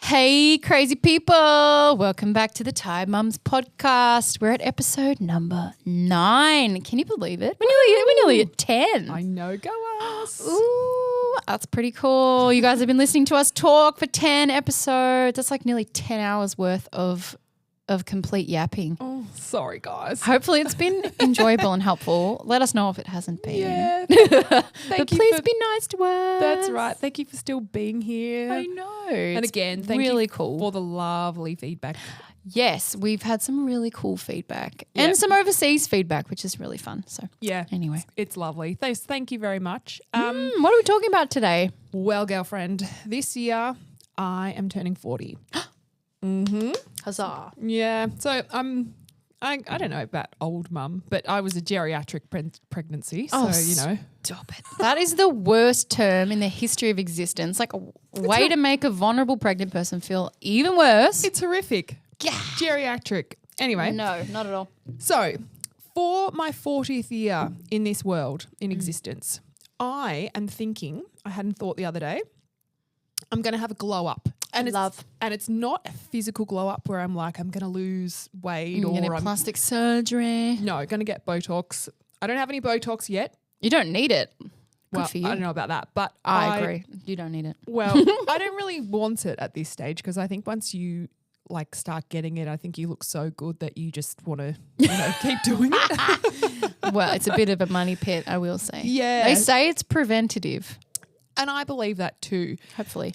Hey, crazy people. Welcome back to the Tired Mums podcast. We're at episode number 9. Can you believe it? We're nearly at 10. I know, go us. Ooh, that's pretty cool. You guys have been listening to us talk for 10 episodes. That's like nearly 10 hours worth of complete yapping. Oh, sorry, guys. Hopefully it's been enjoyable and helpful. Let us know if it hasn't been. Yeah. But please be nice to us. That's right. Thank you for still being here. I know. And again, thank really you cool for the lovely feedback. Yes, we've had some really cool feedback Yeah. and some overseas feedback, which is really fun. So Yeah. anyway. It's lovely. Thank you very much. What are we talking about today? Well, girlfriend, this year I am turning 40. Mm-hmm. Huzzah. Yeah. So I don't know about old mum, but I was a geriatric pregnancy. So, Stop it. That is the worst term in the history of existence. Like a way to make a vulnerable pregnant person feel even worse. It's horrific. Yeah. Geriatric. Anyway. No, not at all. So, for my 40th year in this world, in existence, I am thinking, I hadn't thought the other day, I'm going to have a glow up. And it's not a physical glow up where I'm like, I'm going to lose weight You're or getting plastic surgery. No, going to get Botox. I don't have any Botox yet. You don't need it. Good Well, for you. I don't know about that, but I agree. You don't need it. Well, I don't really want it at this stage because I think once you start getting it, I think you look so good that you just want to, keep doing it. Well, it's a bit of a money pit, I will say. Yeah. They say it's preventative, And I believe that too. hopefully.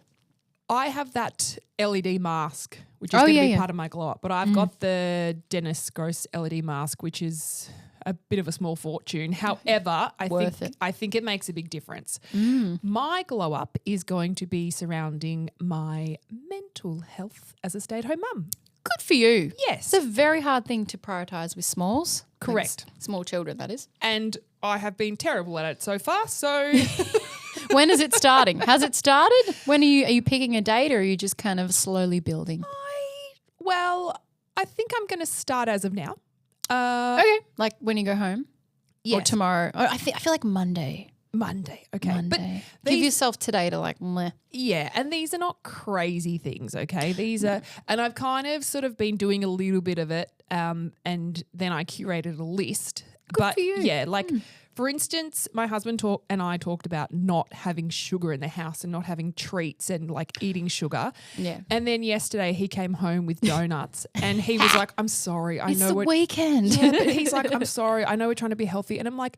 I have that LED mask, which is going to be yeah. part of my glow up, but I've got the Dennis Gross LED mask, which is a bit of a small fortune. However, I think it makes a big difference. My glow up is going to be surrounding my mental health as a stay-at-home mum. Good for you. Yes. It's a very hard thing to prioritise with smalls. Correct. Small children, that is. And I have been terrible at it so far, so When is it starting? Has it started? When are you picking a date or are you just kind of slowly building? I think I'm going to start as of now. Okay. Like when you go home? Yes. Or tomorrow? Oh, I feel like Monday. Monday, okay. Monday. But Give these, yourself today to like meh. yeah, and these are not crazy things, okay? These are, and I've kind of sort of been doing a little bit of it, and then I curated a list. Good for you. Yeah, for instance, my husband and I talked about not having sugar in the house and not having treats and eating sugar. Yeah. And then yesterday he came home with donuts and he was like, I'm sorry, I It's know the weekend. Yeah, but he's like, I'm sorry, I know we're trying to be healthy. And I'm like,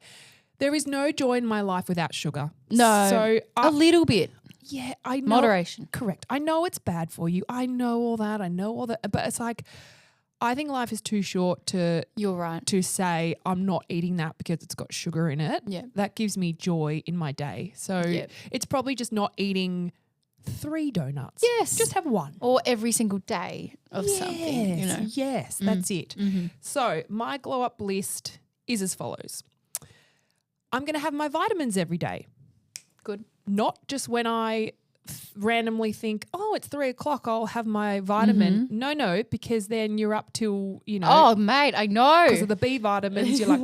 there is no joy in my life without sugar. No. So a little bit. yeah, I know. Moderation. Correct. I know it's bad for you. I know all that. But it's like, I think life is too short You're right. to say I'm not eating that because it's got sugar in it. Yeah. That gives me joy in my day. So it's probably just not eating 3 donuts. Yes. Just have one. Or every single day of something, you know. Yes, that's it. So my glow up list is as follows. I'm going to have my vitamins every day. Good. Not just when I randomly think, oh, it's 3 o'clock, I'll have my vitamin. No, because then you're up till, Oh, mate, I know. because of the B vitamins, you're like,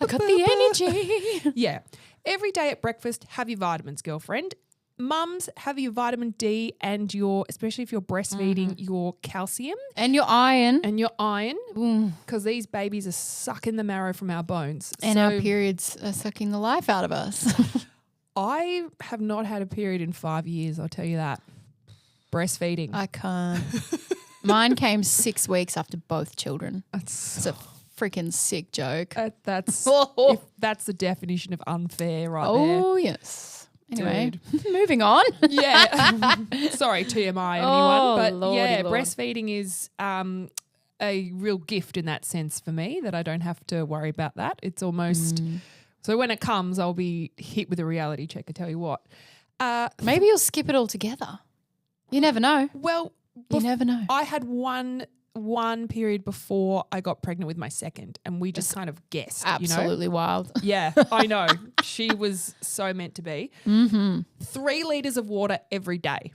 I got the energy. yeah. Every day at breakfast, have your vitamins, girlfriend. Mums, have your vitamin D and especially if you're breastfeeding, your calcium And your iron. and your iron, because these babies are sucking the marrow from our bones. And So our periods are sucking the life out of us. I have not had a period in 5 years, I'll tell you that. Breastfeeding. I can't. Mine came 6 weeks after both children. It's a freaking sick joke. That's Oh. if that's the definition of unfair right Oh, yes. Anyway, Dude. moving on. there. Yeah. Sorry, TMI, anyone. Oh, but Lordy yeah, Lord. breastfeeding is a real gift in that sense for me that I don't have to worry about that. It's almost so when it comes, I'll be hit with a reality check, I tell you what. Maybe you'll skip it all together. You never know. Well, You never know. I had one period before I got pregnant with my second, and we just kind of guessed. Absolutely wild. Yeah, I know. She was so meant to be. 3 liters of water every day.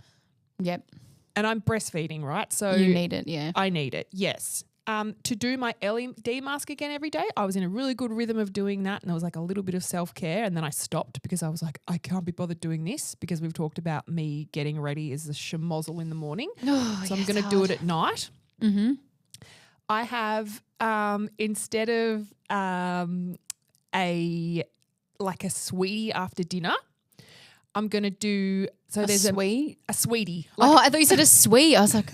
Yep. And I'm breastfeeding, right? So You need it, yeah. I need it, yes. to do my LED mask again every day. I was in a really good rhythm of doing that, and there was like a little bit of self-care, and then I stopped because I was like, I can't be bothered doing this because we've talked about me getting ready as a schmozzle in the morning. So I'm going to do it at night. Mm-hmm. I have instead of a sweetie after dinner, I'm going to do there's a sweetie. Oh, I thought you said a sweet. I was like,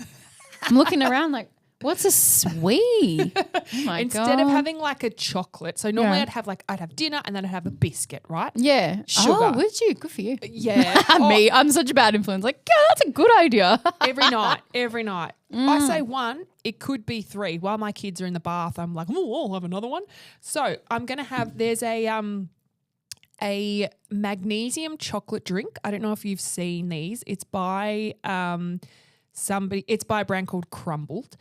I'm looking around like, what's a sweet? Oh my Instead God. of having like a chocolate. So normally I'd have dinner and then I'd have a biscuit, right? Yeah. Sugar. Oh, would you? Good for you. Yeah. Me, I'm such a bad influence. Like, yeah, that's a good idea. Every night. I say one, it could be three. While my kids are in the bath, I'm like, oh, I'll have another one. So I'm going to have, there's a magnesium chocolate drink. I don't know if you've seen these. It's by it's by a brand called Crumbled.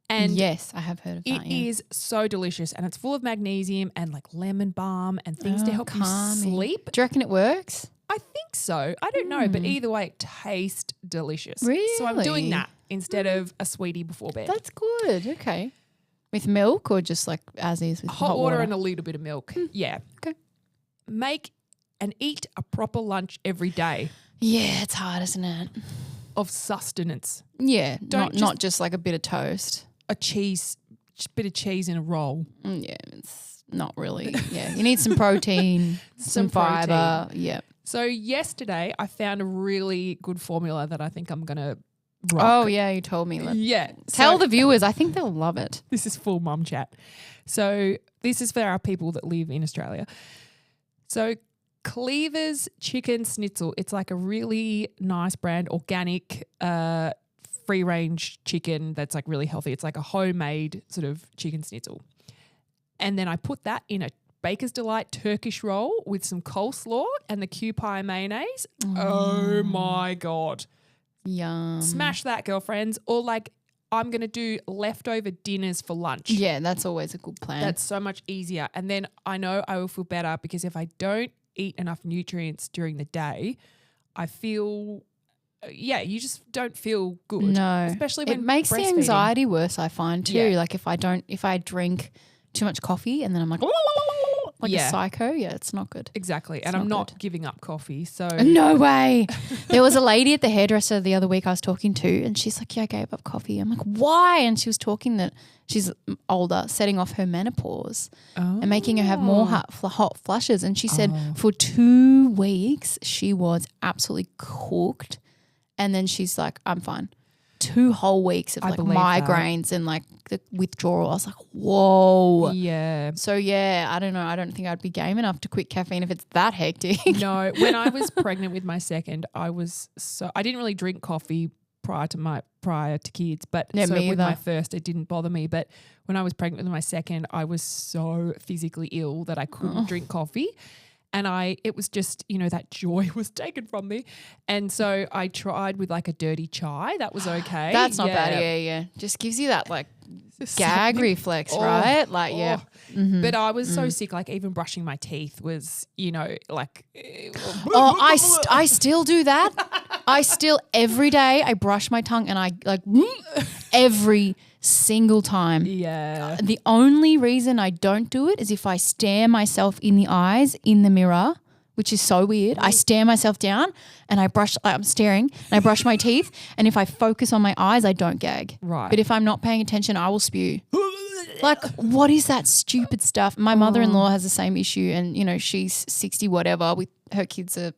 And yes, I have heard of that. It is so delicious, and it's full of magnesium and like lemon balm and things to help you sleep. Do you reckon it works? I think so. I don't know, but either way, it tastes delicious. Really? So I'm doing that instead of a sweetie before bed. That's good. Okay. With milk or just like as is with hot water and a little bit of milk. Yeah. Okay. Make and eat a proper lunch every day. Yeah, it's hard, isn't it? Of sustenance. Yeah, not just like a bit of toast. A bit of cheese in a roll. Yeah, it's not really. Yeah, you need some protein, some fiber. Yeah. So yesterday I found a really good formula that I think I'm going to rock. Oh, yeah, you told me. Tell the viewers. I think they'll love it. This is full mum chat. So this is for our people that live in Australia. So Cleaver's Chicken Schnitzel. It's like a really nice brand, organic, free-range chicken that's like really healthy. It's like a homemade sort of chicken schnitzel. And then I put that in a Baker's Delight Turkish roll with some coleslaw and the Kewpie mayonnaise. Oh my God. Yum. Smash that, girlfriends. Or like I'm going to do leftover dinners for lunch. Yeah, that's always a good plan. That's so much easier. And then I know I will feel better because if I don't eat enough nutrients during the day, I feel you just don't feel good. No. Especially when it makes the breastfeeding. anxiety worse, I find too. Yeah. Like if I drink too much coffee and then I'm like a psycho, it's not good. Exactly. And I'm not giving up coffee. So no way. There was a lady at the hairdresser the other week I was talking to and she's like, yeah, I gave up coffee. I'm like, why? And she was talking that she's older, setting off her menopause and making her have more hot flushes. And she said for 2 weeks she was absolutely cooked. And then she's like, I'm fine. 2 whole weeks of like migraines and like the withdrawal. I was like, whoa. Yeah. So yeah, I don't know. I don't think I'd be game enough to quit caffeine if it's that hectic. No, when I was pregnant with my second, I didn't really drink coffee prior to kids, but with my first it didn't bother me. But when I was pregnant with my second, I was so physically ill that I couldn't drink coffee. And it was just, that joy was taken from me. And so I tried with like a dirty chai. That was okay. That's not bad. Yeah. Just gives you that like gag reflex, right? Like, yeah. Mm-hmm. But I was so sick, like even brushing my teeth was, like. I still do that. Every day I brush my tongue and I like every single time. Yeah. The only reason I don't do it is if I stare myself in the eyes in the mirror, which is so weird. I stare myself down and I'm staring and I brush my teeth. And if I focus on my eyes, I don't gag. Right. But if I'm not paying attention, I will spew. Like, what is that stupid stuff? My mother-in-law has the same issue and, she's 60 whatever. Her kids are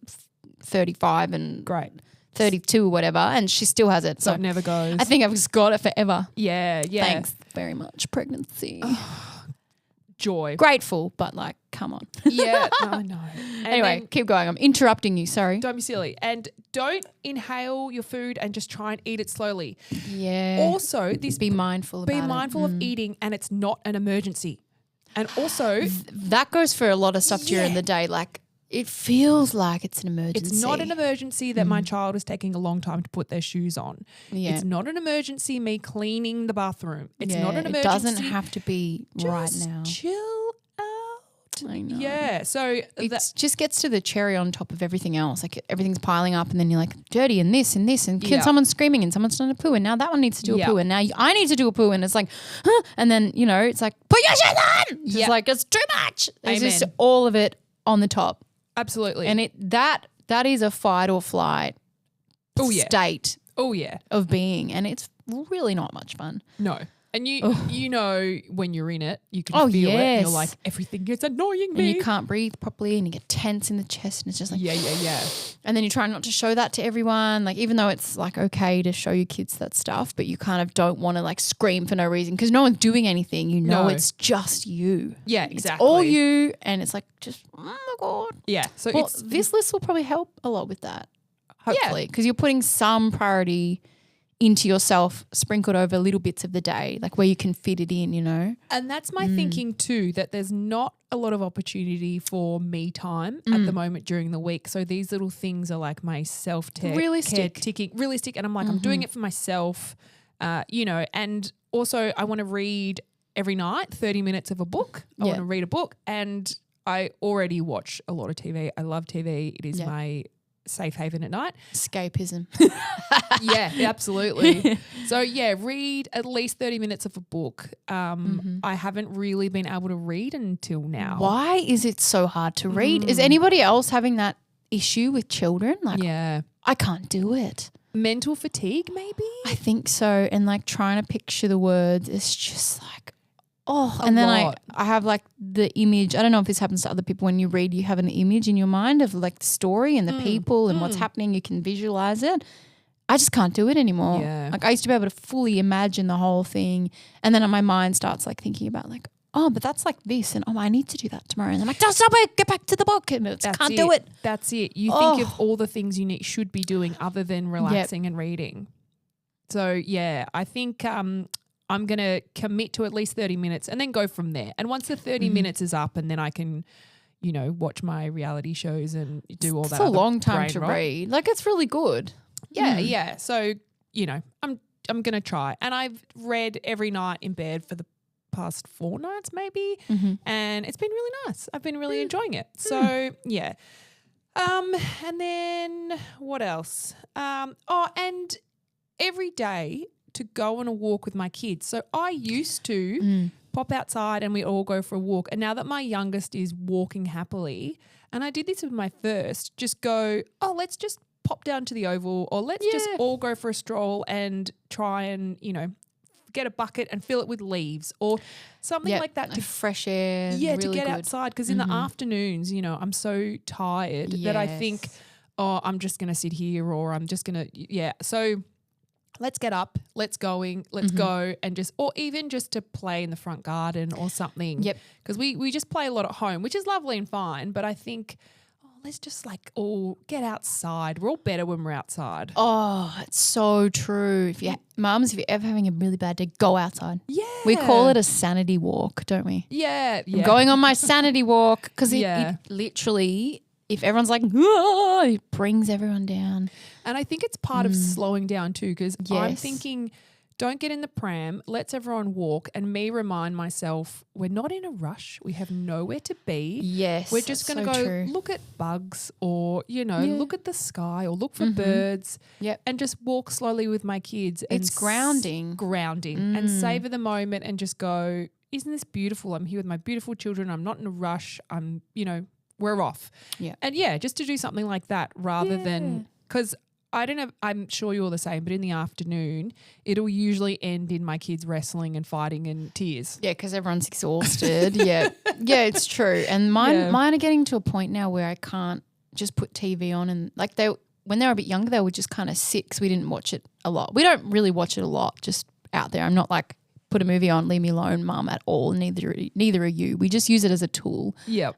35 and great. 32 or whatever, and she still has it. So it never goes. I think I've just got it forever. Yeah. Thanks very much, pregnancy. Joy. Grateful, but like, come on. Yeah, no. Anyway, keep going. I'm interrupting you, sorry. Don't be silly. And don't inhale your food and just try and eat it slowly. Yeah. Also, be mindful about it. Be mindful of eating and it's not an emergency. And also. That goes for a lot of stuff during the day, like it feels like it's an emergency. It's not an emergency that my child is taking a long time to put their shoes on. Yeah. It's not an emergency me cleaning the bathroom. It's not an emergency. It doesn't have to be right now. Chill out. I know. Yeah. So it just gets to the cherry on top of everything else. Like everything's piling up and then you're like dirty and this and someone's screaming and someone's done a poo and now that one needs to do a poo and now I need to do a poo and it's like, huh? And then, you know, it's like, put your shit on. It's just like, it's too much. It's just all of it on the top. Absolutely. And that is a fight or flight state of being, and it's really not much fun. No. And you know when you're in it, you can feel it. And you're like, everything is annoying me. And you can't breathe properly and you get tense in the chest and it's just like Yeah. And then you try not to show that to everyone, like even though it's like okay to show your kids that stuff, but you kind of don't want to like scream for no reason because no one's doing anything. You know it's just you. Yeah, exactly. It's all you, and it's like just oh my God. Yeah. So this list will probably help a lot with that. Hopefully, because you're putting some priority into yourself, sprinkled over little bits of the day, like where you can fit it in, you know? And that's my thinking too, that there's not a lot of opportunity for me time at the moment during the week. So these little things are like my self-care ticking, realistic. And I'm like, I'm doing it for myself, you know, and also I want to read every night 30 minutes of a book. I want to read a book, and I already watch a lot of TV. I love TV. It is my safe haven at night. Escapism. Yeah, absolutely. So read at least 30 minutes of a book. I haven't really been able to read until now. Why is it so hard to read? Is anybody else having that issue with children? Like, I can't do it. Mental fatigue, maybe? I think so. And like trying to picture the words, it's just like, and then I have like the image. I don't know if this happens to other people. When you read, you have an image in your mind of like the story and the people and what's happening. You can visualize it. I just can't do it anymore. Yeah. Like I used to be able to fully imagine the whole thing, and then my mind starts like thinking about like, oh, but that's like this, and I need to do that tomorrow. And I'm like, stop it, get back to the book, and can't do it. That's it. You think of all the things you should be doing other than relaxing and reading. So I think I'm going to commit to at least 30 minutes and then go from there. And once the 30 minutes is up, and then I can, you know, watch my reality shows and do all that. It's a long time to read. Like it's really good. Yeah. So, you know, I'm going to try. And I've read every night in bed for the past 4 nights maybe, and it's been really nice. I've been really enjoying it. So, yeah. And then what else? And every day to go on a walk with my kids. So I used to pop outside and we all go for a walk. And now that my youngest is walking happily, and I did this with my first, just go, let's just pop down to the oval, or let's just all go for a stroll and try and, you know, get a bucket and fill it with leaves or something like that. To fresh air. Yeah, really to get good. outside, because in the afternoons, you know, I'm so tired that I think, I'm just going to sit here, or I'm just going to, So let's get up, let's go and just, or even just to play in the front garden or something. Yep. Because we just play a lot at home, which is lovely and fine. But I think, let's just like all get outside. We're all better when we're outside. Oh, it's so true. Mums, if you're ever having a really bad day, go outside. Yeah. We call it a sanity walk, don't we? Yeah. I'm going on my sanity walk, because it literally, if everyone's like, it brings everyone down. And I think it's part of slowing down too, because I'm thinking, don't get in the pram, let's everyone walk, and me remind myself we're not in a rush. We have nowhere to be. Yes, we're just going to go look at bugs, or, you know, look at the sky, or look for birds, and just walk slowly with my kids. It's grounding. And savor the moment and just go, isn't this beautiful? I'm here with my beautiful children. I'm not in a rush. I'm, you know, we're off. Yeah. And just to do something like that rather than, because I don't know, I'm sure you're the same, but in the afternoon, it'll usually end in my kids wrestling and fighting and tears. Yeah, because everyone's exhausted. Yeah, it's true. And mine are getting to a point now where I can't just put TV on, and like when they were a bit younger, they would just kind of sit, because we didn't watch it a lot. We don't really watch it a lot, just out there. I'm not like, put a movie on, leave me alone, mum, at all. Neither are you. We just use it as a tool. Yeah.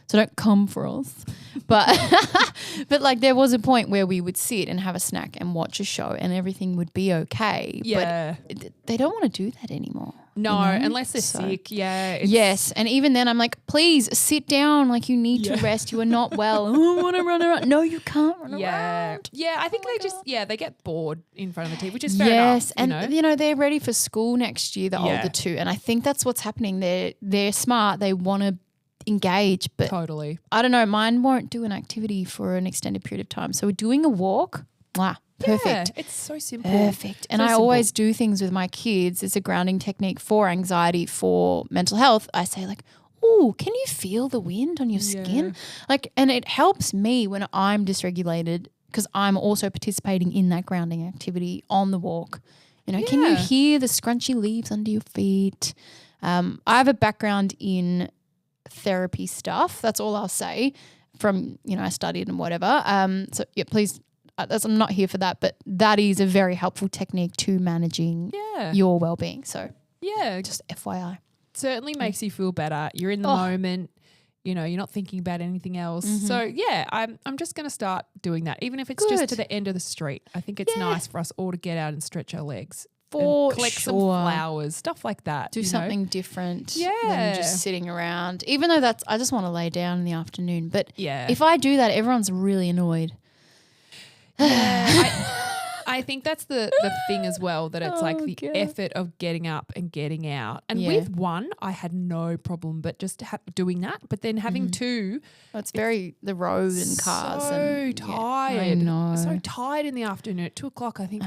So don't come for us. But but like there was a point where we would sit and have a snack and watch a show, and everything would be okay. Yeah. But they don't want to do that anymore. No, you know? Unless they're sick. Yeah. Yes. And even then I'm like, please sit down. Like you need to rest. You are not well. I want to run around. No, you can't run around. Yeah. I think they get bored in front of the TV, which is fair enough. And you know, they're ready for school next year, the older two. And I think that's what's happening. They're smart. They want to engage. But totally. I don't know, mine won't do an activity for an extended period of time. So we're doing a walk. Perfect. Yeah, it's so simple. Perfect. And I always do things with my kids. It's a grounding technique for anxiety, for mental health. I say like, oh, can you feel the wind on your skin? Like, and it helps me when I'm dysregulated because I'm also participating in that grounding activity on the walk. You know, can you hear the scrunchy leaves under your feet? I have a background in therapy stuff. That's all I'll say from, you know, I studied and whatever. So yeah, please, I'm not here for that, but that is a very helpful technique to managing your well-being. So just FYI. Certainly makes you feel better. You're in the moment. You know, you're not thinking about anything else. So yeah, I'm just going to start doing that, even if it's just to the end of the street. I think it's nice for us all to get out and stretch our legs. For collect some flowers, stuff like that. Do something different than just sitting around. Even though I just want to lay down in the afternoon. But if I do that, everyone's really annoyed. I think that's the thing as well, that it's like the effort of getting up and getting out. And with one, I had no problem, but just doing that. But then having two. It's very the road and cars. So tired. I know. So tired in the afternoon at 2:00. I think,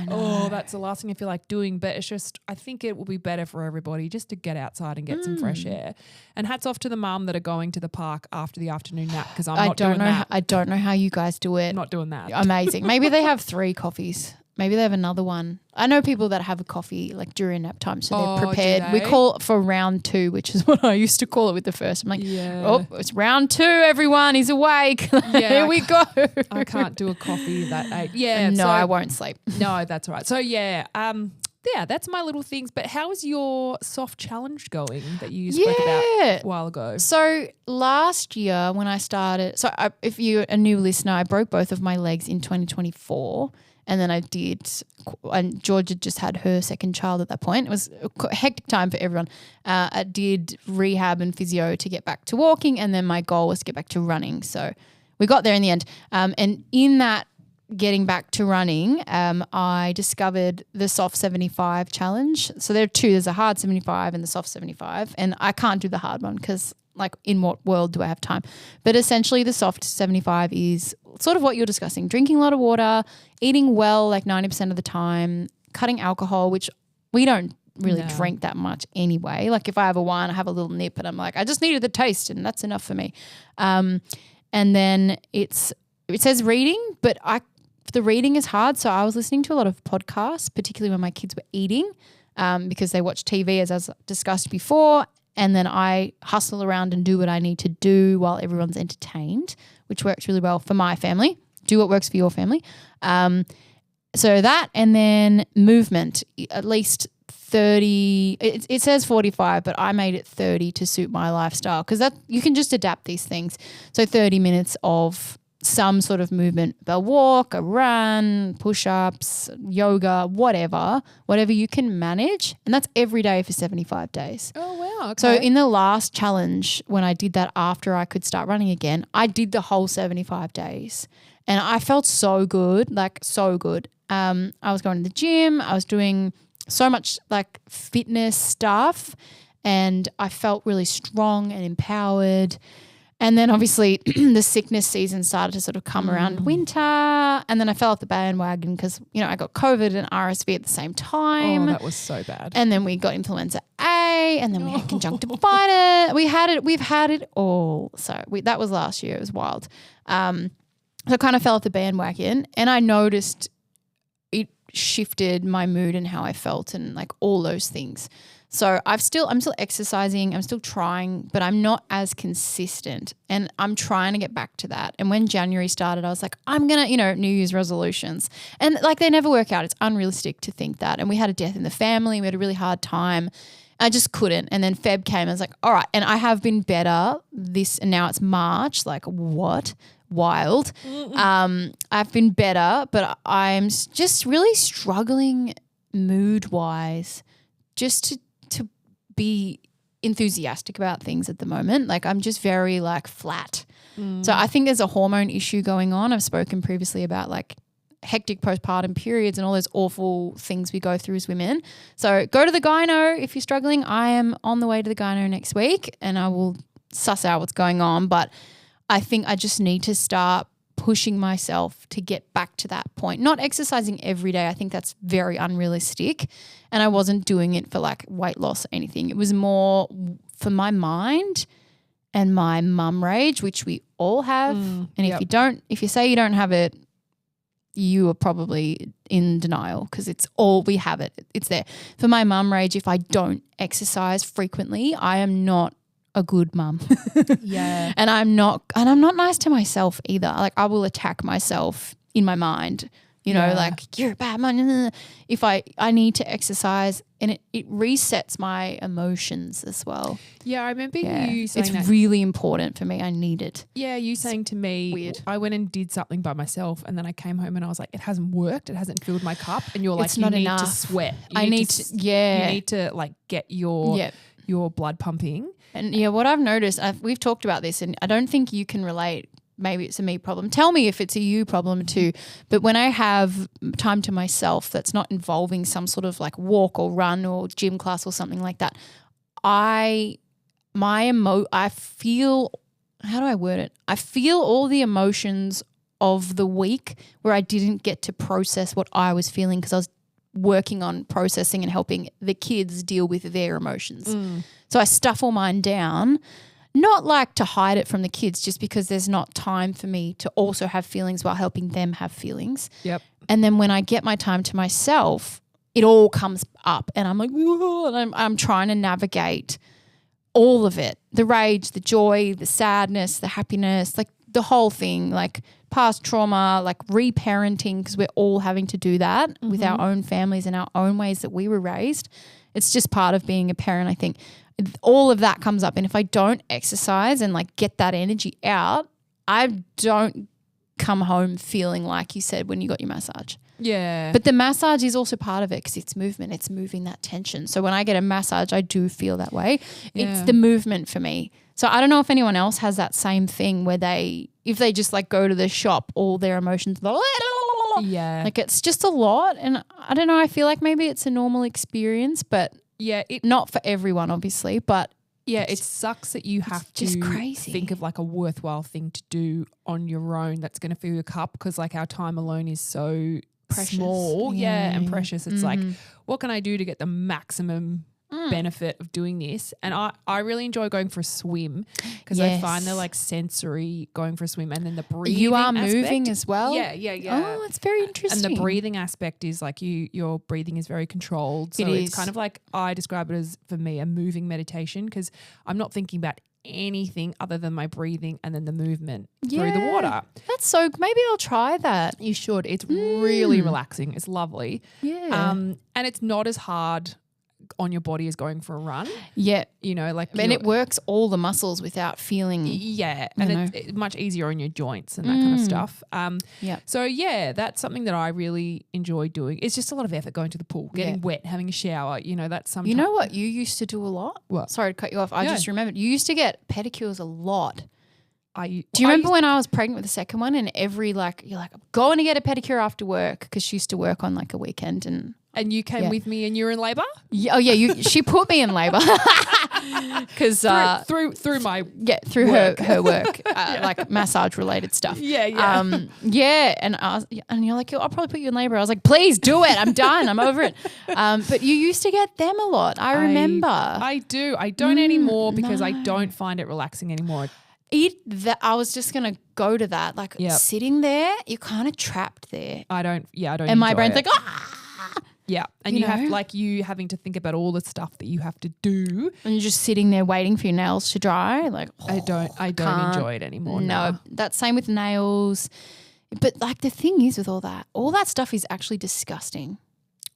that's the last thing I feel like doing. But it's just, I think it will be better for everybody just to get outside and get some fresh air. And hats off to the mum that are going to the park after the afternoon nap, because I'm not doing that. I don't know how you guys do it. I'm not doing that. Amazing. Maybe they have 3 coffees. Maybe they have another one. I know people that have a coffee like during nap time, so they're prepared. We call it for round 2, which is what I used to call it with the first. I'm like, it's round 2, everyone. He's awake. Here we go. I can't do a coffee that 8. No, I won't sleep. No, that's all right. So that's my little things. But how is your soft challenge going that you spoke about a while ago? So last year when I started, if you're a new listener, I broke both of my legs in 2024. And then and Georgia just had her second child at that point. It was a hectic time for everyone. I did rehab and physio to get back to walking, and then my goal was to get back to running. So we got there in the end. And in that getting back to running, I discovered the soft 75 challenge. So there are 2. There's a hard 75 and the soft 75. And I can't do the hard one because like in what world do I have time? But essentially the soft 75 is sort of what you're discussing, drinking a lot of water, eating well like 90% of the time, cutting alcohol, which we don't really drink that much anyway. Like if I have a wine, I have a little nip and I'm like, I just needed the taste and that's enough for me. And then it says reading, but the reading is hard. So I was listening to a lot of podcasts, particularly when my kids were eating because they watch TV as discussed before. And then I hustle around and do what I need to do while everyone's entertained, which works really well for my family. Do what works for your family. So that, and then movement, at least 30. It says 45, but I made it 30 to suit my lifestyle because that you can just adapt these things. So 30 minutes of some sort of movement, a walk, a run, push-ups, yoga, whatever you can manage. And that's every day for 75 days. Oh, wow. Okay. So in the last challenge, when I did that after I could start running again, I did the whole 75 days and I felt so good, like so good. I was going to the gym. I was doing so much like fitness stuff and I felt really strong and empowered. And then obviously the sickness season started to sort of come around winter, and then I fell off the bandwagon because, you know, I got COVID and RSV at the same time. Oh, that was so bad. And then we got influenza A, and then we had conjunctivitis. We've had it all. So that was last year. It was wild. So I kind of fell off the bandwagon, and I noticed it shifted my mood and how I felt and like all those things. So I'm still exercising, I'm still trying, but I'm not as consistent and I'm trying to get back to that. And when January started, I was like, I'm going to, New Year's resolutions. And like they never work out. It's unrealistic to think that. And we had a death in the family. We had a really hard time. I just couldn't. And then Feb came. I was like, all right. And I have been better and now it's March. Like what? Wild. I've been better, but I'm just really struggling mood-wise just to be enthusiastic about things at the moment. Like I'm just very like flat. So I think there's a hormone issue going on. I've spoken previously about like hectic postpartum periods and all those awful things we go through as women. So go to the gyno if you're struggling. I am on the way to the gyno next week and I will suss out what's going on. But I think I just need to start pushing myself to get back to that point. Not exercising every day. I think that's very unrealistic. And I wasn't doing it for like weight loss or anything. It was more for my mind and my mum rage, which we all have. And if you say you don't have it, you are probably in denial because it's all we have it. It's there. For my mum rage, if I don't exercise frequently, I am not a good mum. Yeah. And I'm not nice to myself either. Like I will attack myself in my mind, you know, like you're a bad mum. If I need to exercise and it resets my emotions as well. Yeah, I remember you saying it's really important for me. I need it. Yeah, you saying to me, weird. I went and did something by myself and then I came home and I was like, it hasn't worked. It hasn't filled my cup. And you're like, it's you not need enough. to sweat. You need to like get your blood pumping. And what I've noticed, we've talked about this and I don't think you can relate. Maybe it's a me problem. Tell me if it's a you problem too. But when I have time to myself that's not involving some sort of like walk or run or gym class or something like that, I feel, how do I word it? I feel all the emotions of the week where I didn't get to process what I was feeling because I was working on processing and helping the kids deal with their emotions. So I stuff all mine down. Not like to hide it from the kids just because there's not time for me to also have feelings while helping them have feelings. Yep. And then when I get my time to myself, it all comes up and I'm like, and I'm trying to navigate all of it, the rage, the joy, the sadness, the happiness, like the whole thing, like past trauma, like reparenting because we're all having to do that with our own families and our own ways that we were raised. It's just part of being a parent, I think. All of that comes up and if I don't exercise and like get that energy out, I don't come home feeling like you said when you got your massage. Yeah. But the massage is also part of it because it's movement. It's moving that tension. So when I get a massage, I do feel that way. Yeah. It's the movement for me. So I don't know if anyone else has that same thing where if they just like go to the shop, all their emotions, like it's just a lot. And I don't know, I feel like maybe it's a normal experience, but not for everyone, obviously, but it sucks that you have to think of like a worthwhile thing to do on your own that's going to fill your cup because like our time alone is so precious. Small, and precious. It's like, what can I do to get the maximum benefit of doing this? And I really enjoy going for a swim because I find they're like sensory going for a swim and then the breathing you are aspect, moving as well. Oh, it's very interesting. And the breathing aspect is like your breathing is very controlled. So it's kind of like I describe it as for me a moving meditation because I'm not thinking about anything other than my breathing and then the movement through the water. That's so maybe I'll try that. You should. It's really relaxing. It's lovely. Yeah. And it's not as hard on your body as going for a run. Yeah. You know, like and it works all the muscles without feeling. Yeah. And it's much easier on your joints and that kind of stuff. So that's something that I really enjoy doing. It's just a lot of effort going to the pool, getting wet, having a shower. You know, that's sometimes. You know what you used to do a lot? What? Sorry to cut you off. I just remembered. You used to get pedicures a lot. Do you remember when I was pregnant with the second one and you're like, I'm going to get a pedicure after work because she used to work on like a weekend and you came with me and you were in labour? Yeah, she put me in labour because through my through work. her work, like massage related stuff. And you're like, I'll probably put you in labour. I was like, please do it. I'm done. I'm over it. But you used to get them a lot. I remember. I do. I don't anymore because I don't find it relaxing anymore. I was just gonna go to that. Like sitting there, you're kind of trapped there. I don't. And my brain's like, yeah, and you have like you having to think about all the stuff that you have to do, and you're just sitting there waiting for your nails to dry. Like I don't enjoy it anymore. No, that's same with nails. But like the thing is with all that stuff is actually disgusting.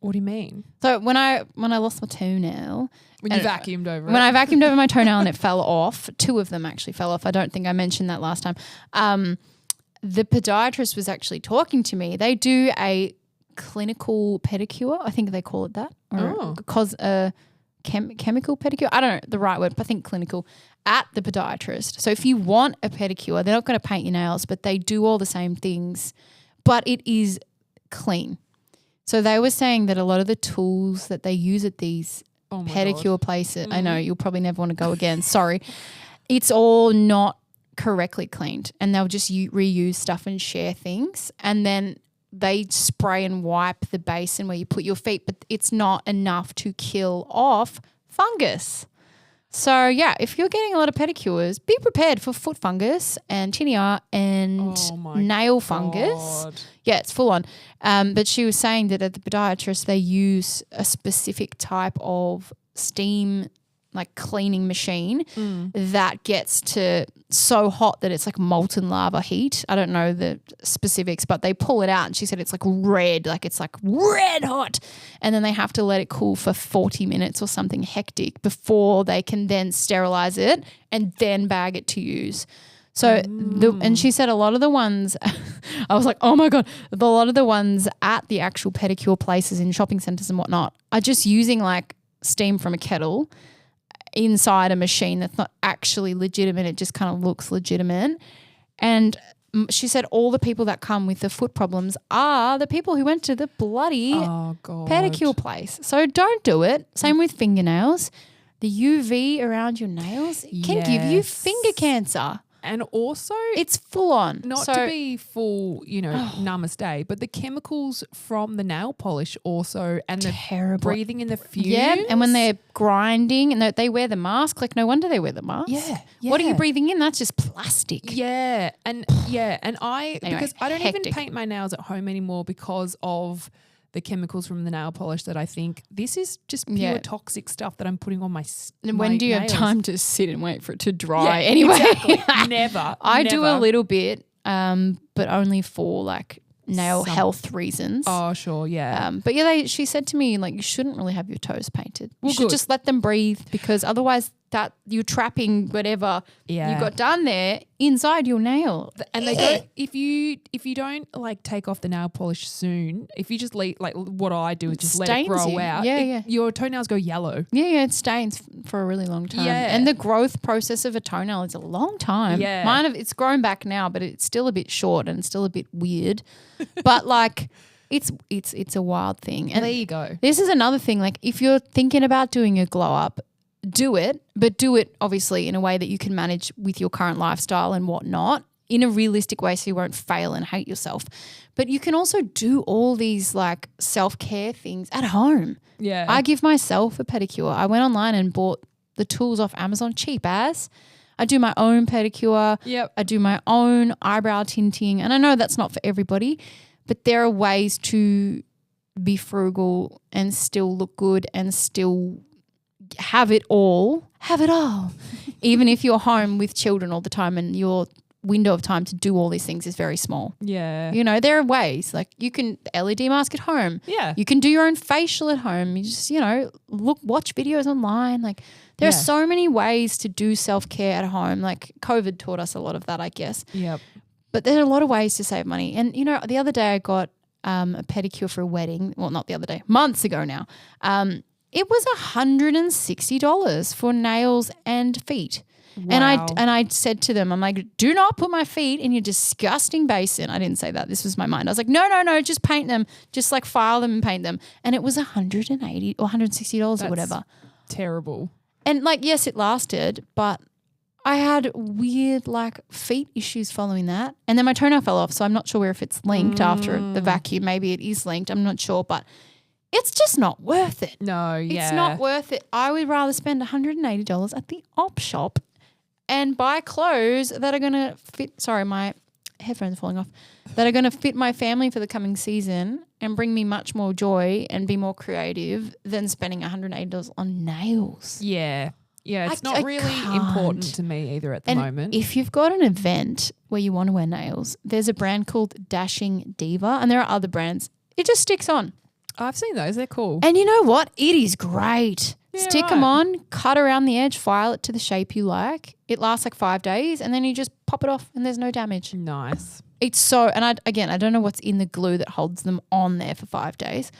What do you mean? So when I lost my toenail. When you vacuumed over it. When I vacuumed over my toenail and it fell off, 2 of them actually fell off. I don't think I mentioned that last time. The podiatrist was actually talking to me. They do a clinical pedicure. I think they call it that. Or chemical pedicure. I don't know the right word, but I think clinical at the podiatrist. So if you want a pedicure, they're not going to paint your nails, but they do all the same things, but it is clean. So they were saying that a lot of the tools that they use at these pedicure places, I know you'll probably never want to go again, sorry. it's all not correctly cleaned, and they'll just reuse stuff and share things, and then they spray and wipe the basin where you put your feet, but it's not enough to kill off fungus. So, yeah, if you're getting a lot of pedicures, be prepared for foot fungus and tinea and nail fungus. Yeah, it's full on. But she was saying that at the podiatrist, they use a specific type of steam cleaning machine that gets to so hot that it's like molten lava heat. I don't know the specifics, but they pull it out and she said it's like red, it's like red hot. And then they have to let it cool for 40 minutes or something hectic before they can then sterilize it and then bag it to use. So, and she said a lot of the ones, I was like, oh my God, a lot of the ones at the actual pedicure places in shopping centers and whatnot are just using steam from a kettle inside a machine that's not actually legitimate. It just kind of looks legitimate. And she said all the people that come with the foot problems are the people who went to the bloody pedicure place. So don't do it. Same with fingernails. The UV around your nails can give you finger cancer. And also, it's full on. Not to be full, namaste, but the chemicals from the nail polish also, and the breathing in the fumes. Yeah, and when they're grinding and they wear the mask, no wonder they wear the mask. Yeah. What are you breathing in? That's just plastic. Yeah, and Anyway, because I don't hectic. even paint my nails at home anymore because of the chemicals from the nail polish that I think this is just pure toxic stuff that I'm putting on my And when do you have time to sit and wait for it to dry? Yeah, anyway, exactly. Never. I do a little bit, but only for nail health reasons. Oh, sure, yeah. But yeah, she said to me you shouldn't really have your toes painted. You should just let them breathe, because otherwise that you're trapping whatever you got done there inside your nail. And they don't, if you don't take off the nail polish soon, if you just leave, what I do is just let it grow out. Your toenails go yellow. Yeah, it stains for a really long time. Yeah. And the growth process of a toenail is a long time. Yeah. Mine, it's grown back now, but it's still a bit short and it's still a bit weird. But it's a wild thing. And there you go. This is another thing. If you're thinking about doing a glow up, do it, but do it obviously in a way that you can manage with your current lifestyle and whatnot, in a realistic way so you won't fail and hate yourself. But you can also do all these self-care things at home. Yeah. I give myself a pedicure. I went online and bought the tools off Amazon, cheap as. I do my own pedicure. Yep. I do my own eyebrow tinting. And I know that's not for everybody, but there are ways to be frugal and still look good and still have it all. Even if you're home with children all the time and your window of time to do all these things is very small. Yeah. There are ways. You can LED mask at home. Yeah. You can do your own facial at home. You just, watch videos online. There are so many ways to do self-care at home. COVID taught us a lot of that, I guess. Yep. But there are a lot of ways to save money. And, the other day I got a pedicure for a wedding. Well, not the other day, months ago now. It was $160 for nails and feet. Wow. And I said to them, I'm like, do not put my feet in your disgusting basin. I didn't say that. This was my mind. I was like, no, just paint them. Just file them and paint them. And it was $180 or $160 or whatever. Terrible. And yes, it lasted, but I had weird feet issues following that. And then my toenail fell off. So I'm not sure if it's linked after the vacuum. Maybe it is linked. I'm not sure, but it's just not worth it. No, yeah. It's not worth it. I would rather spend $180 at the op shop and buy clothes that are going to fit – sorry, my headphones are falling off – that are going to fit my family for the coming season and bring me much more joy and be more creative than spending $180 on nails. Yeah. Yeah, it's not really important to me either at the moment. If you've got an event where you want to wear nails, there's a brand called Dashing Diva, and there are other brands. It just sticks on. I've seen those. They're cool. And you know what? It is great. Yeah, Stick them on, cut around the edge, file it to the shape you like. It lasts 5 days, and then you just pop it off and there's no damage. Nice. It's so – and I don't know what's in the glue that holds them on there for 5 days,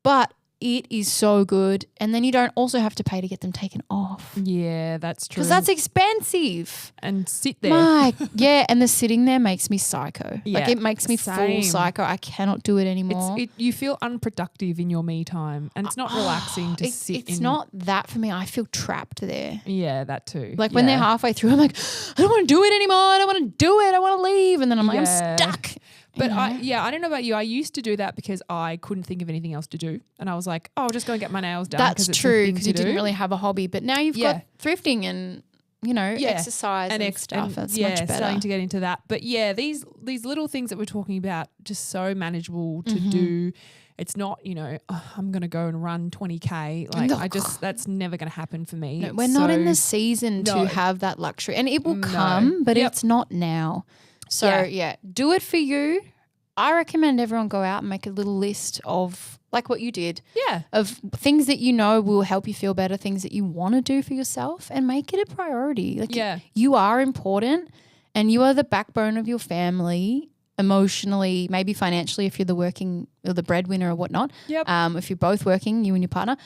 but It is so good. And then you don't also have to pay to get them taken off. Yeah, that's true. Because that's expensive. And sit there. Yeah, and the sitting there makes me psycho. Yeah, like it makes me full psycho. I cannot do it anymore. You feel unproductive in your me time and it's not relaxing to sit It's not that for me. I feel trapped there. Yeah, that too. Like when they're halfway through, I'm like, I don't want to do it anymore. I don't want to do it. I want to leave. And then I'm like, I'm stuck. But I don't know about you. I used to do that because I couldn't think of anything else to do. And I was like, oh, I'll just go and get my nails done. That's true because you didn't really have a hobby. But now you've got thrifting and, exercise and stuff. That's much better. Starting to get into that. But yeah, these little things that we're talking about, just so manageable to do. It's not, I'm going to go and run 20K. Like that's never going to happen for me. No, we're not in the season to have that luxury. And it will come, but it's not now. So, do it for you. I recommend everyone go out and make a little list of, like what you did, of things that will help you feel better, things that you want to do for yourself, and make it a priority. Like you are important and you are the backbone of your family emotionally, maybe financially if you're the working or the breadwinner or whatnot. Yep. If you're both working, you and your partner.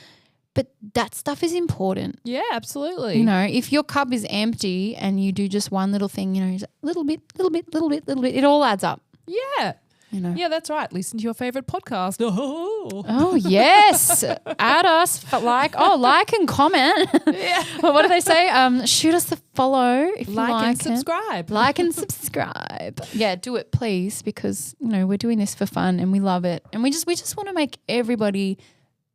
But that stuff is important. Yeah, absolutely. If your cup is empty and you do just one little thing, little bit, it all adds up. Yeah. Yeah, that's right. Listen to your favorite podcast. Oh yes. Add us, like and comment. Yeah. What do they say? Shoot us the follow if you like and subscribe. Like and subscribe. Yeah, do it please because, we're doing this for fun and we love it. And we just want to make everybody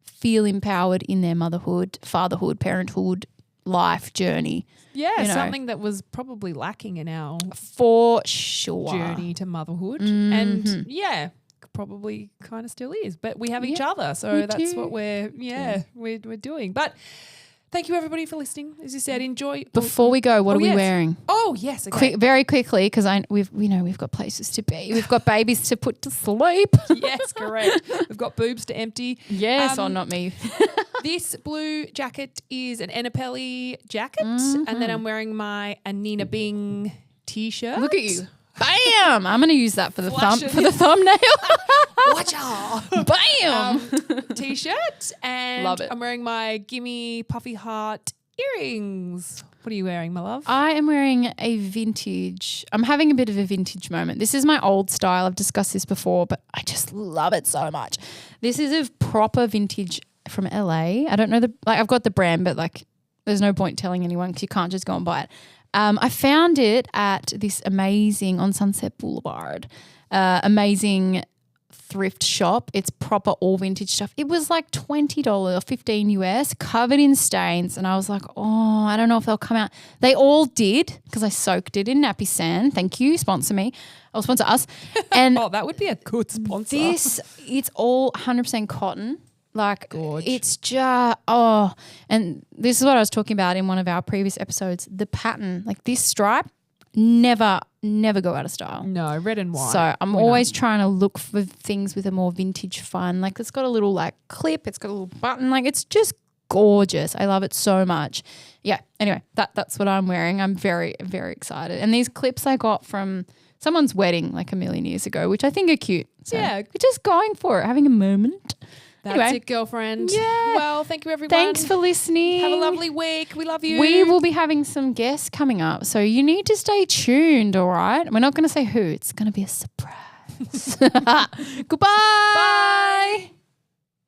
feel empowered in their motherhood, fatherhood, parenthood, life journey. Yeah, something that was probably lacking in our for sure journey to motherhood. And probably kind of still is. But we have each other. So that's what we're doing. But thank you everybody for listening. As you said, enjoy. Before we go, what are we wearing? Oh, yes. Okay. Very quickly because we've got places to be. We've got babies to put to sleep. Yes, correct. We've got boobs to empty. Yes, or not me. This blue jacket is an Enapelli jacket, and then I'm wearing my Anina Bing t-shirt. Look at you. Bam! I'm going to use that for the thumbnail. Watch out. Bam! T-shirt, and love it. I'm wearing my Gimme Puffy Heart earrings. What are you wearing, my love? I am wearing I'm having a bit of a vintage moment. This is my old style. I've discussed this before, but I just love it so much. This is a proper vintage from LA. I don't know I've got the brand, but there's no point telling anyone because you can't just go and buy it. I found it at this amazing on Sunset Boulevard, amazing thrift shop. It's proper all vintage stuff. It was like $20 or $15 US, covered in stains, and I was like, oh, I don't know if they'll come out. They all did because I soaked it in nappy sand. Thank you, sponsor me. Or sponsor us. And that would be a good sponsor. It's all 100% cotton. Gorge. It's just, and this is what I was talking about in one of our previous episodes, the pattern, like this stripe, never go out of style. No, red and white. So I'm always trying to look for things with a more vintage fun. Like it's got a little clip, it's got a little button, it's just gorgeous. I love it so much. Yeah, anyway, that's what I'm wearing. I'm very, very excited. And these clips I got from someone's wedding a million years ago, which I think are cute. So we're just going for it, having a moment. That's it, girlfriend. Yeah. Well, thank you, everyone. Thanks for listening. Have a lovely week. We love you. We will be having some guests coming up, so you need to stay tuned, all right? We're not going to say who. It's going to be a surprise. Goodbye. Bye.